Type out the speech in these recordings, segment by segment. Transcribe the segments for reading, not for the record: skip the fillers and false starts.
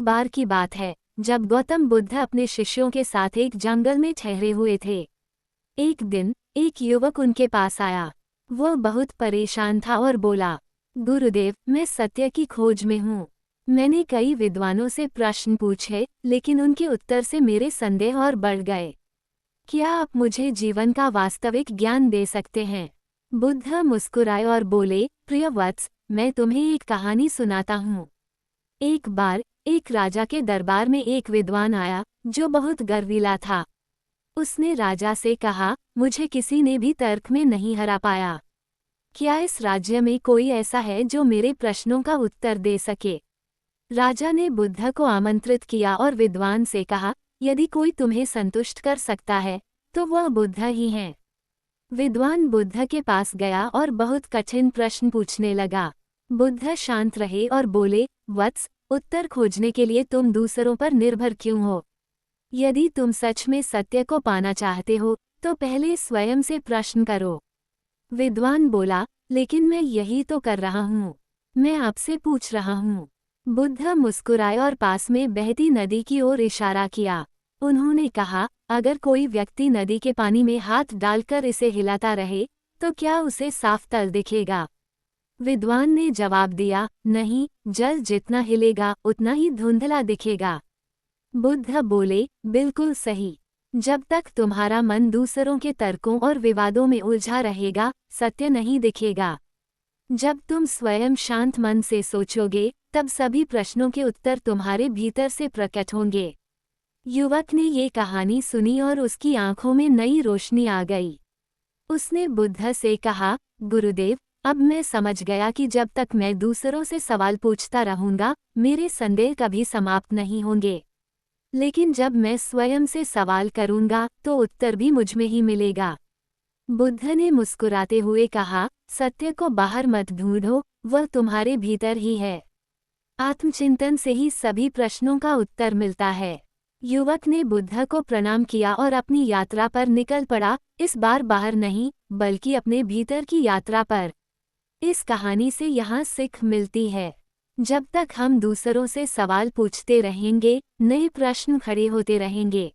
बार की बात है जब गौतम बुद्ध अपने शिष्यों के साथ एक जंगल में ठहरे हुए थे। एक दिन एक युवक उनके पास आया। वह बहुत परेशान था और बोला, गुरुदेव, मैं सत्य की खोज में हूँ। मैंने कई विद्वानों से प्रश्न पूछे, लेकिन उनके उत्तर से मेरे संदेह और बढ़ गए। क्या आप मुझे जीवन का वास्तविक ज्ञान दे सकते हैं? बुद्ध मुस्कुराए और बोले, प्रिय वत्स, मैं तुम्हें एक कहानी सुनाता हूँ। एक बार एक राजा के दरबार में एक विद्वान आया जो बहुत गर्वीला था। उसने राजा से कहा, मुझे किसी ने भी तर्क में नहीं हरा पाया। क्या इस राज्य में कोई ऐसा है जो मेरे प्रश्नों का उत्तर दे सके? राजा ने बुद्ध को आमंत्रित किया और विद्वान से कहा, यदि कोई तुम्हें संतुष्ट कर सकता है तो वह बुद्ध ही हैं। विद्वान बुद्ध के पास गया और बहुत कठिन प्रश्न पूछने लगा। बुद्ध शांत रहे और बोले, वत्स, उत्तर खोजने के लिए तुम दूसरों पर निर्भर क्यों हो? यदि तुम सच में सत्य को पाना चाहते हो तो पहले स्वयं से प्रश्न करो। विद्वान बोला, लेकिन मैं यही तो कर रहा हूँ। मैं आपसे पूछ रहा हूँ। बुद्ध मुस्कुराए और पास में बहती नदी की ओर इशारा किया। उन्होंने कहा, अगर कोई व्यक्ति नदी के पानी में हाथ डालकर इसे हिलाता रहे तो क्या उसे साफ तल दिखेगा? विद्वान ने जवाब दिया, नहीं, जल जितना हिलेगा उतना ही धुंधला दिखेगा। बुद्ध बोले, बिल्कुल सही। जब तक तुम्हारा मन दूसरों के तर्कों और विवादों में उलझा रहेगा, सत्य नहीं दिखेगा। जब तुम स्वयं शांत मन से सोचोगे, तब सभी प्रश्नों के उत्तर तुम्हारे भीतर से प्रकट होंगे। युवक ने ये कहानी सुनी और उसकी आंखों में नई रोशनी आ गई। उसने बुद्ध से कहा, गुरुदेव, अब मैं समझ गया कि जब तक मैं दूसरों से सवाल पूछता रहूंगा, मेरे संदेह कभी समाप्त नहीं होंगे। लेकिन जब मैं स्वयं से सवाल करूंगा तो उत्तर भी मुझ में ही मिलेगा। बुद्ध ने मुस्कुराते हुए कहा, सत्य को बाहर मत ढूंढो, वह तुम्हारे भीतर ही है। आत्मचिंतन से ही सभी प्रश्नों का उत्तर मिलता है। युवक ने बुद्ध को प्रणाम किया और अपनी यात्रा पर निकल पड़ा, इस बार बाहर नहीं, बल्कि अपने भीतर की यात्रा पर। इस कहानी से यहाँ सीख मिलती है, जब तक हम दूसरों से सवाल पूछते रहेंगे, नए प्रश्न खड़े होते रहेंगे।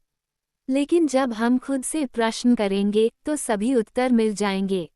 लेकिन जब हम खुद से प्रश्न करेंगे तो सभी उत्तर मिल जाएंगे।